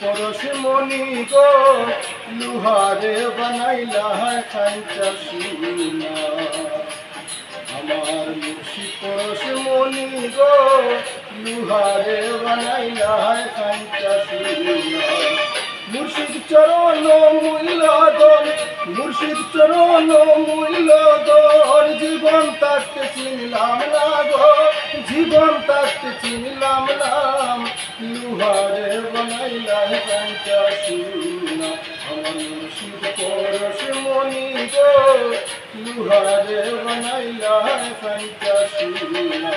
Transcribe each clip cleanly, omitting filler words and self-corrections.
পরশমণি গো লুহারে বানাইলা খাইটা সুনা আমার মুর্শিদ পরশমণি গো লুহারে বানাইলা খাইটা সুনা মুর্শিদ চরণ মূল্যধন মুর্শিদ চরণ মূল্যধন জীবন থাকতে চিনলাম না গো জীবন থাকতে চিনলাম নাম লুহারে বানাইলা খাইটা সুনা আমার মুর্শিদ পরশমণি গো লুহারে বানাইলা খাইটা সুনা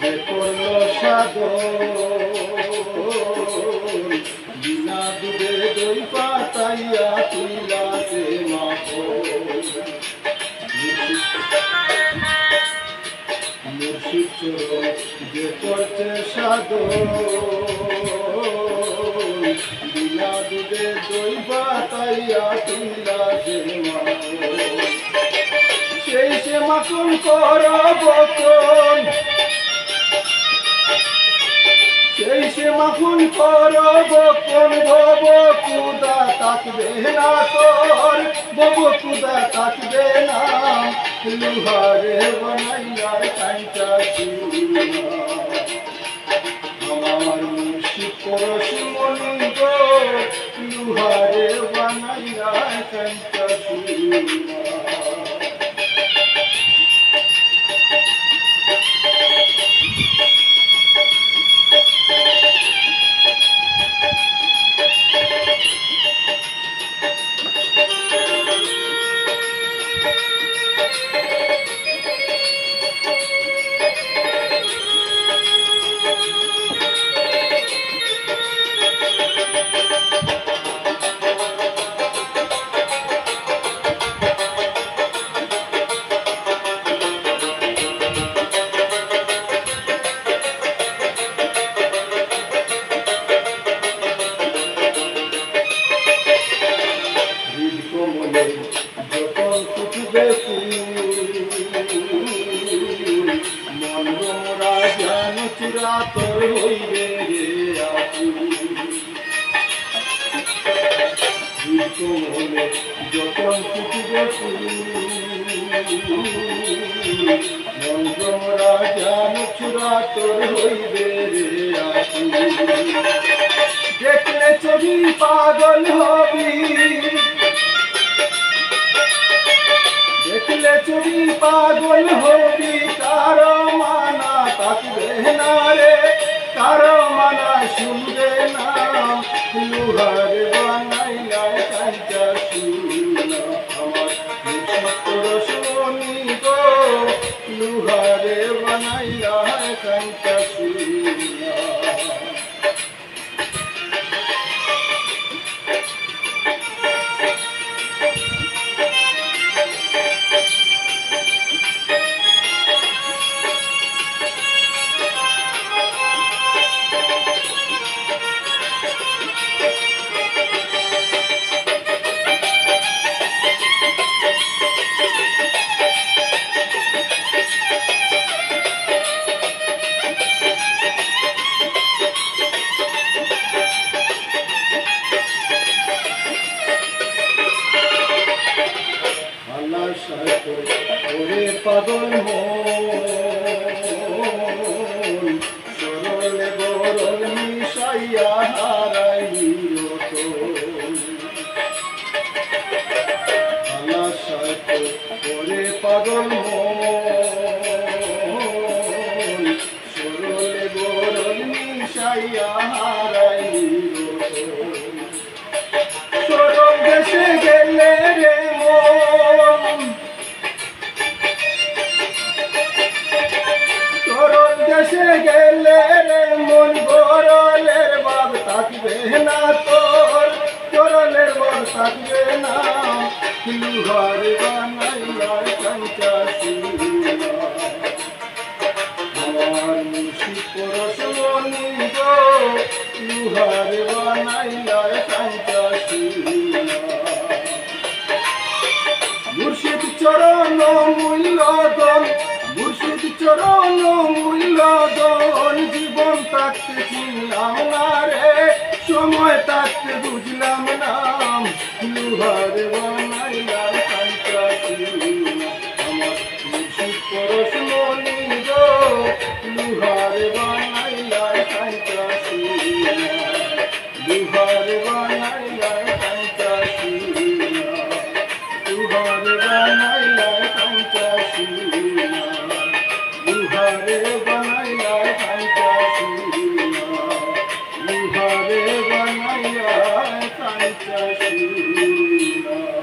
যে করল সাধন বিনা দুধে দই পাতাইয়া তুইলা সে মুর্শিদ চরণ যে করছে সাধন বিনা দুধে দই পাতাইয়া তুইলা সে সেই সে মাখন কর বচন সেই সে মাখন কর বচন ভব কুদা থাকবে না তোর ভব কুদা থাকবে না লুহারে বানাইলা খাইটা সুনা আমার মুর্শিদ পরশমণি গো লুহারে বানাইলা খাইটা সুনা যখন ফুটবে মন মোরা জ্ঞান চিরাতর হইবে রে আপু যখন ফুটবে মন মোরা জ্ঞান চিরাতর হইবে রে আপু দেখলে ছবি পাগল হবি দেখলে চুরি পাগল হবি কারো মানা থাকবে না রে কারো মানা শুনবে না লুহারে বানাইলা খাইটা সুনা আমার মুর্শিদ পরশমণি গো লুহারে বানাইলা খাইটা সুনা ওরে পাগল মন সরলে গরল মিশাইয়া হারাইল ওরে পাগল মন সরলে গরল মিশাইয়া হারাইল সরল দেশে গেলে রে দেশে গেলে রে মন গরলের বাবা বর থাকবে না তোর চরণের বর থাকবে না লুহার বানাইলা কাঞ্চা শিলা আমার মুর্শিদ পরশমণি গো লুহার বানাইলা কাঞ্চা শিলা মুর্শিদ চরণ মূল্যদন মুর্শিদ চরণ মূল্যদন জীবন থাকতে চিনলাম না রে সময় থাকতে বুঝলাম না লুহার বানাইলা কাঞ্চা শিলা আমার মুর্শিদ পরশমণি গো লুহার বানাইলা কাঞ্চা শিলা লুহার বানাইলা কাঞ্চা শিলা লুহার বানাইলা কাঞ্চা শিলা লুহার বানাইলা কাঞ্চা শিলা লুহার বানাইলা কাঞ্চা শিলা